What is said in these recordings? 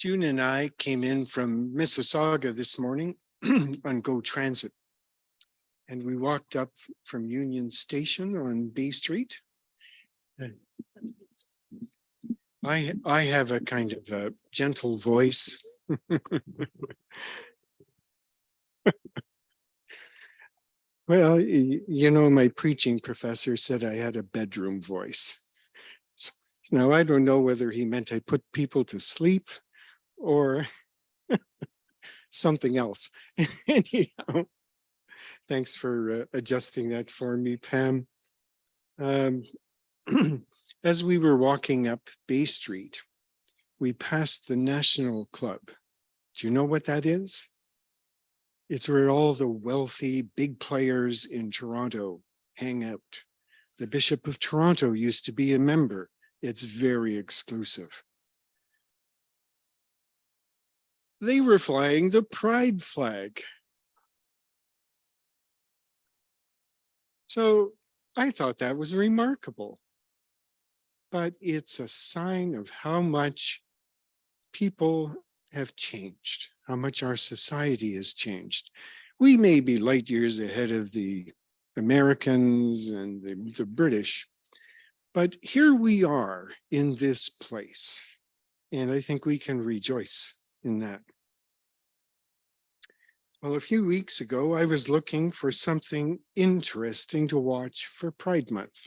June and I came in from Mississauga this morning on GO Transit. And we walked up from Union Station on Bay Street. I have a kind of a gentle voice. Well, you know, my preaching professor said I had a bedroom voice. So, now I don't know whether he meant I put people to sleep or something else. Anyhow, thanks for adjusting that for me, Pam. As we were walking up Bay Street, we passed the National Club. Do you know what that is? It's where all the wealthy big players in Toronto hang out. The Bishop of Toronto used to be a member. It's very exclusive. They were flying the Pride flag. So I thought that was remarkable. But it's a sign of how much people have changed, how much our society has changed. We may be light years ahead of the Americans and the British, but here we are in this place. And I think we can rejoice in that. Well, a few weeks ago, I was looking for something interesting to watch for Pride Month.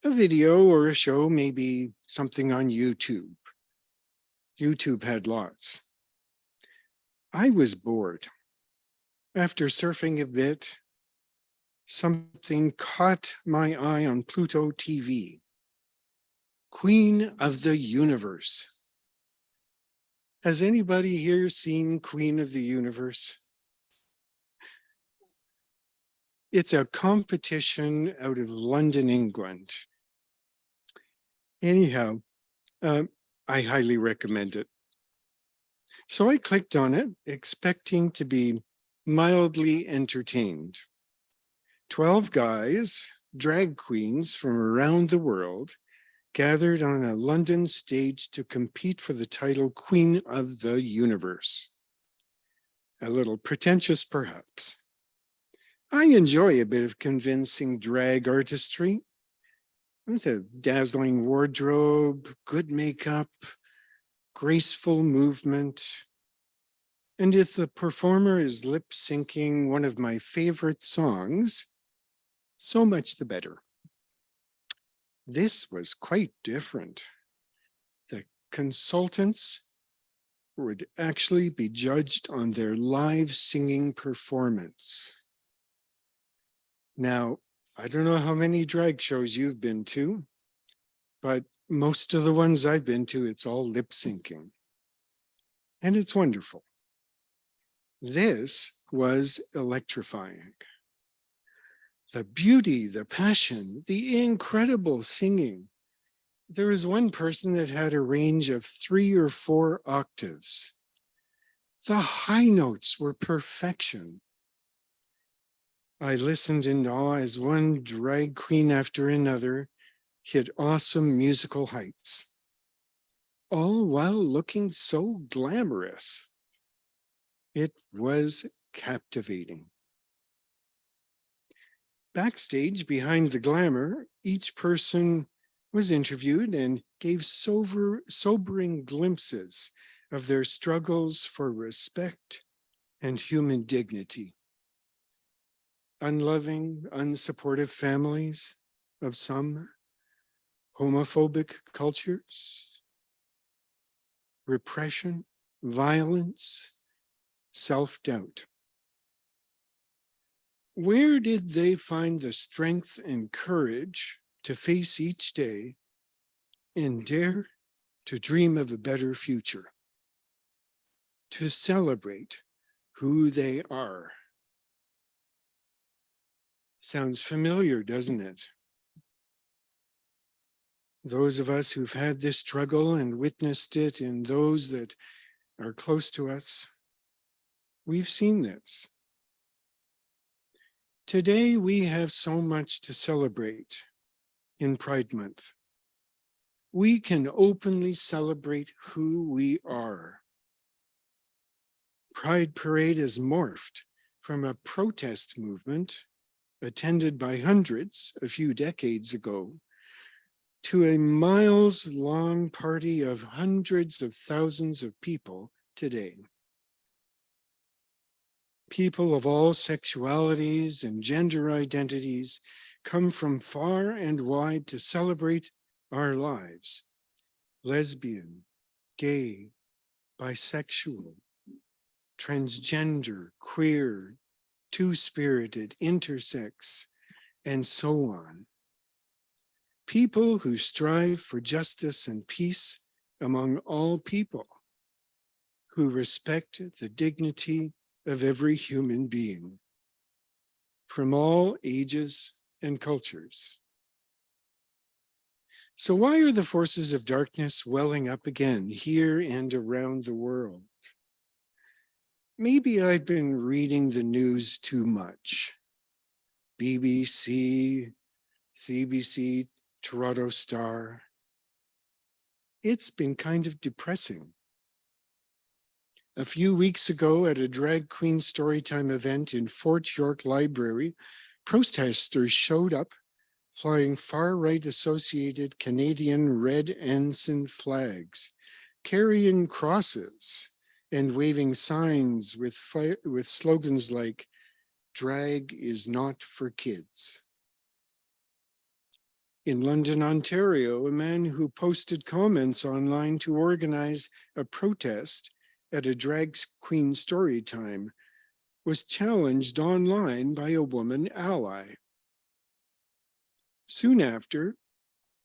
A video or a show, maybe something on YouTube. YouTube had lots. I was bored. After surfing a bit, something caught my eye on Pluto TV. Queen of the Universe. Has anybody here seen Queen of the Universe? It's a competition out of London, England. Anyhow, I highly recommend it. So I clicked on it, expecting to be mildly entertained. 12 guys, drag queens from around the world, gathered on a London stage to compete for the title Queen of the Universe. A little pretentious, perhaps. I enjoy a bit of convincing drag artistry with a dazzling wardrobe, good makeup, graceful movement. And if the performer is lip syncing one of my favorite songs, so much the better. This was quite different. The consultants would actually be judged on their live singing performance. Now, I don't know how many drag shows you've been to, but most of the ones I've been to, it's all lip syncing. And it's wonderful. This was electrifying. The beauty, the passion, the incredible singing. There was one person that had a range of 3 or 4 octaves. The high notes were perfection. I listened in awe as one drag queen after another hit awesome musical heights, all while looking so glamorous. It was captivating. Backstage, behind the glamour, each person was interviewed and gave sobering glimpses of their struggles for respect and human dignity. Unloving, unsupportive families of some, homophobic cultures, repression, violence, self-doubt. Where did they find the strength and courage to face each day and dare to dream of a better future, to celebrate who they are? Sounds familiar, doesn't it? Those of us who've had this struggle and witnessed it in those that are close to us, we've seen this. Today, we have so much to celebrate in Pride Month. we can openly celebrate who we are. Pride Parade has morphed from a protest movement attended by hundreds a few decades ago to a miles-long party of hundreds of thousands of people today. People of all sexualities and gender identities come from far and wide to celebrate our lives. Lesbian, gay, bisexual, transgender, queer, two-spirited, intersex, and so on. People who strive for justice and peace among all people, who respect the dignity of every human being from all ages and cultures. So why are the forces of darkness welling up again here and around the world? Maybe I've been reading the news too much. BBC, CBC, Toronto Star. It's been kind of depressing. A few weeks ago at a drag queen storytime event in Fort York Library, protesters showed up flying far-right associated Canadian red ensign flags, carrying crosses and waving signs with slogans like, "Drag is not for kids." In London, Ontario, a man who posted comments online to organize a protest at a drag queen story time was challenged online by a woman ally. Soon after,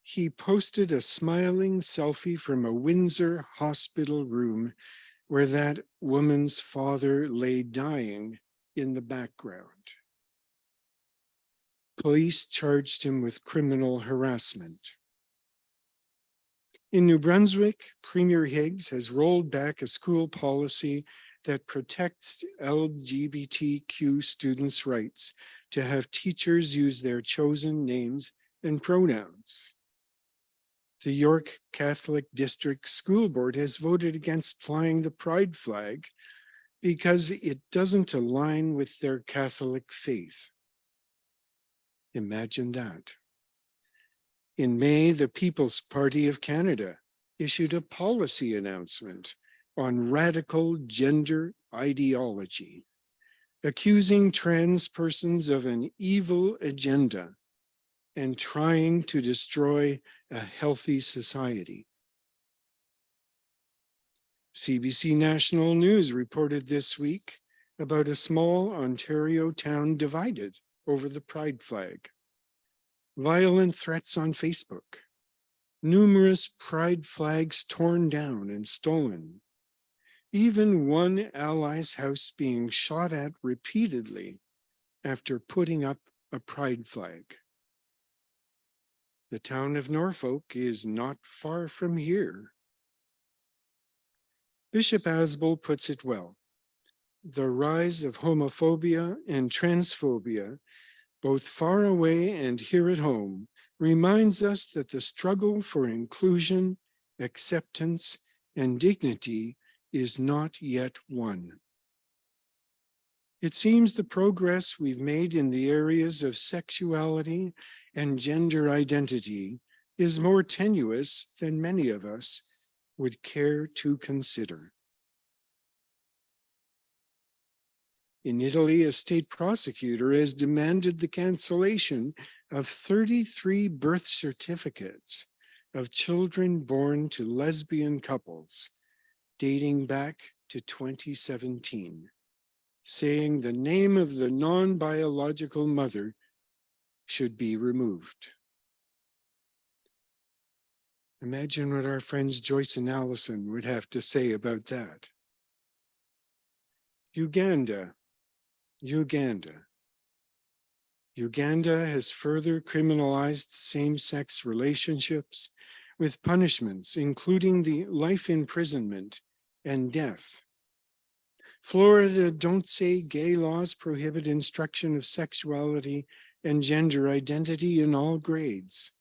he posted a smiling selfie from a Windsor hospital room where that woman's father lay dying in the background. Police charged him with criminal harassment. In New Brunswick, Premier Higgs has rolled back a school policy that protects LGBTQ students' rights to have teachers use their chosen names and pronouns. The York Catholic District School Board has voted against flying the pride flag because it doesn't align with their Catholic faith. Imagine that. In May, the People's Party of Canada issued a policy announcement on radical gender ideology, accusing trans persons of an evil agenda and trying to destroy a healthy society. CBC National News reported this week about a small Ontario town divided over the pride flag. Violent threats on Facebook, numerous pride flags torn down and stolen, even one ally's house being shot at repeatedly after putting up a pride flag. The town of Norfolk is not far from here. Bishop Asbel puts it well. The rise of homophobia and transphobia, both far away and here at home, reminds us that the struggle for inclusion, acceptance, and dignity is not yet won. It seems the progress we've made in the areas of sexuality and gender identity is more tenuous than many of us would care to consider. In Italy, a state prosecutor has demanded the cancellation of 33 birth certificates of children born to lesbian couples dating back to 2017, saying the name of the non-biological mother should be removed. Imagine what our friends Joyce and Allison would have to say about that. Uganda has further criminalized same-sex relationships with punishments, including the life imprisonment and death. Florida Don't Say Gay laws prohibit instruction of sexuality and gender identity in all grades.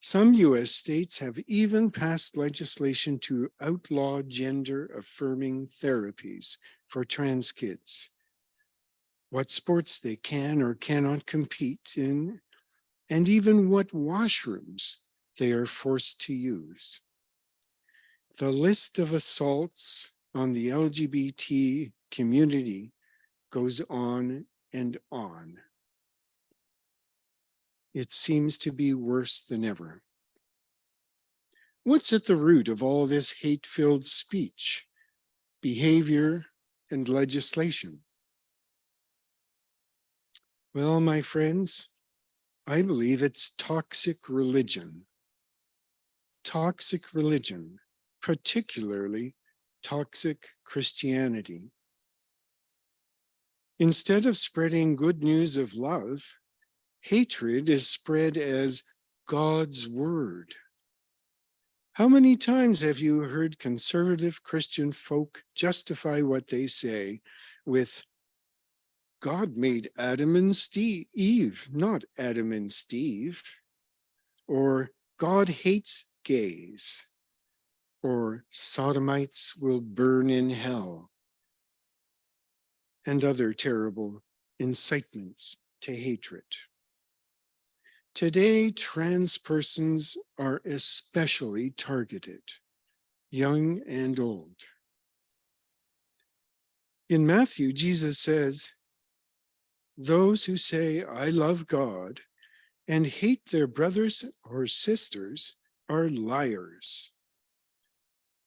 Some US states have even passed legislation to outlaw gender-affirming therapies for trans kids, what sports they can or cannot compete in, and even what washrooms they are forced to use. The list of assaults on the LGBT community goes on and on. It seems to be worse than ever. What's at the root of all this hate-filled speech, behavior, and legislation? Well, my friends, I believe it's toxic religion. Toxic religion, particularly toxic Christianity. Instead of spreading good news of love, hatred is spread as God's word. How many times have you heard conservative Christian folk justify what they say with, God made Adam and Eve, not Adam and Steve, or God hates gays, or sodomites will burn in hell, and other terrible incitements to hatred. Today, trans persons are especially targeted, young and old. In Matthew, Jesus says, those who say, I love God, and hate their brothers or sisters are liars.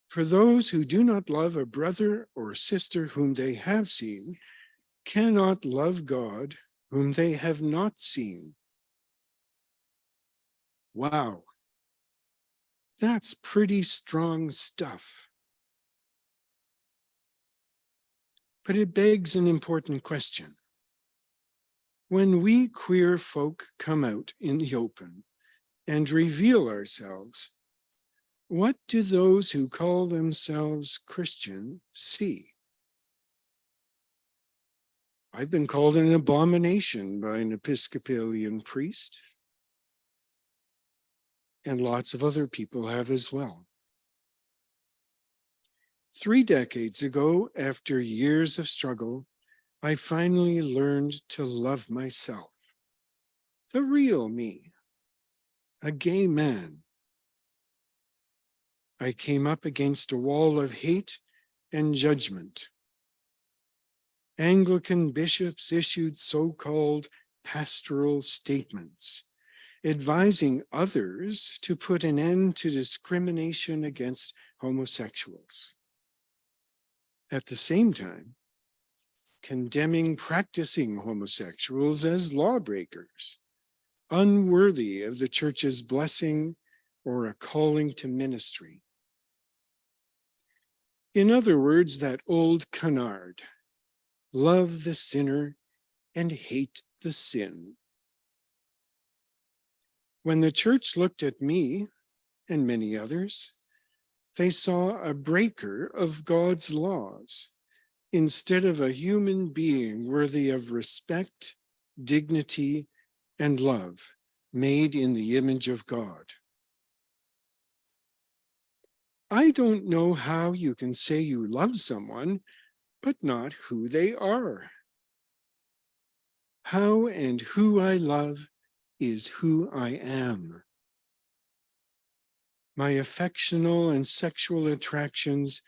For those who do not love a brother or sister whom they have seen cannot love God whom they have not seen. Wow, that's pretty strong stuff. But it begs an important question. When we queer folk come out in the open and reveal ourselves, what do those who call themselves Christian see? I've been called an abomination by an Episcopalian priest, and lots of other people have as well. 3 decades ago, after years of struggle, I finally learned to love myself, the real me, a gay man. I came up against a wall of hate and judgment. Anglican bishops issued so-called pastoral statements, advising others to put an end to discrimination against homosexuals. At the same time, condemning practicing homosexuals as lawbreakers, unworthy of the church's blessing or a calling to ministry. In other words, that old canard, love the sinner and hate the sin. When the church looked at me and many others, they saw a breaker of God's laws instead of a human being worthy of respect, dignity, and love, made in the image of God. I don't know how you can say you love someone, but not who they are. How and who I love is who I am. My affectional and sexual attractions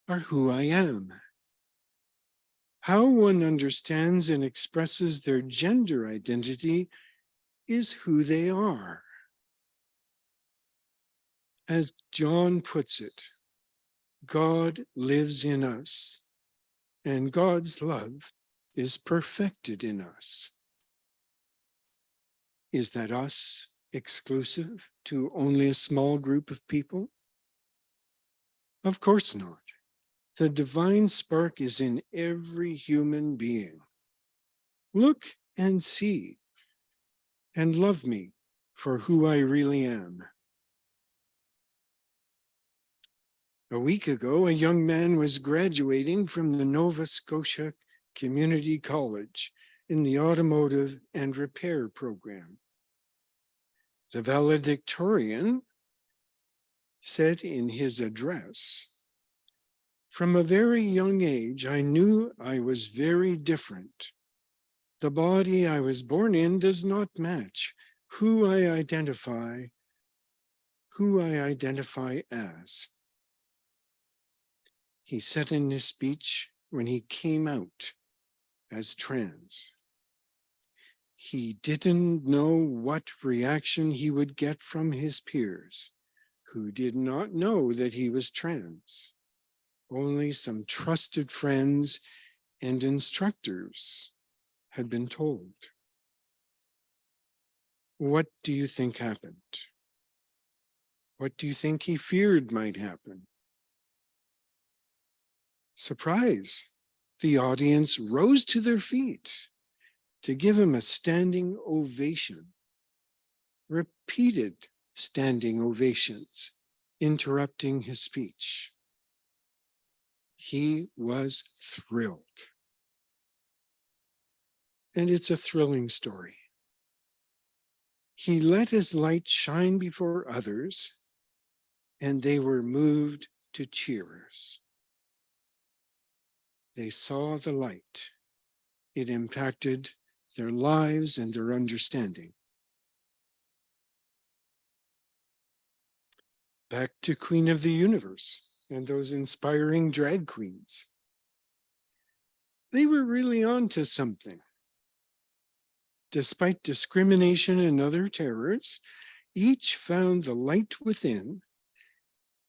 are who I am. How one understands and expresses their gender identity is who they are. As John puts it, God lives in us, and God's love is perfected in us. Is that us exclusive to only a small group of people? Of course not. The divine spark is in every human being. Look and see, and love me for who I really am. A week ago, a young man was graduating from the Nova Scotia Community College in the automotive and repair program. The valedictorian said in his address, "From a very young age, I knew I was very different. The body I was born in does not match who I identify as." He said in his speech when he came out as trans. He didn't know what reaction he would get from his peers, who did not know that he was trans. Only some trusted friends and instructors had been told. What do you think happened? What do you think he feared might happen? Surprise! The audience rose to their feet to give him a standing ovation. Repeated standing ovations interrupting his speech. He was thrilled. And it's a thrilling story. He let his light shine before others, and they were moved to cheers. They saw the light. It impacted their lives and their understanding. Back to Queen of the Universe and those inspiring drag queens. They were really onto something. Despite discrimination and other terrors, each found the light within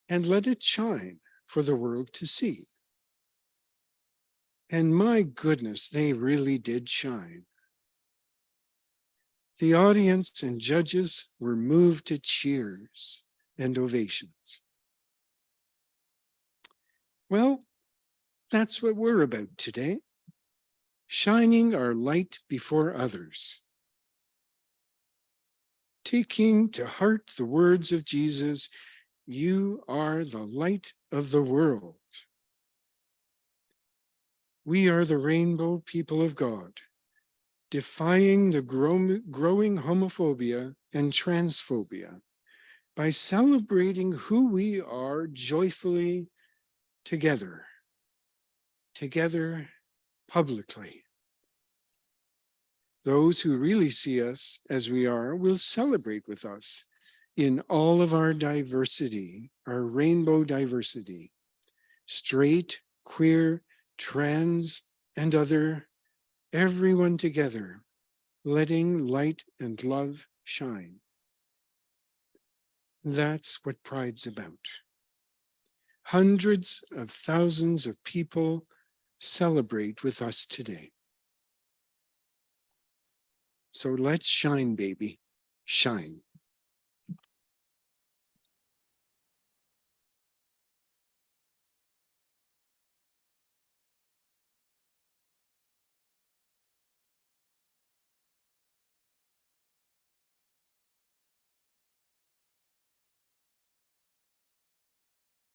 and let it shine for the world to see. And my goodness, they really did shine. The audience and judges were moved to cheers and ovations. Well, that's what we're about today. Shining our light before others. Taking to heart the words of Jesus, "You are the light of the world." We are the rainbow people of God, defying the growing homophobia and transphobia by celebrating who we are joyfully together publicly. Those who really see us as we are will celebrate with us in all of our diversity, our rainbow diversity, straight, queer, trans, and other, everyone together, letting light and love shine. That's what Pride's about. Hundreds of thousands of people celebrate with us today. So let's shine, baby, shine.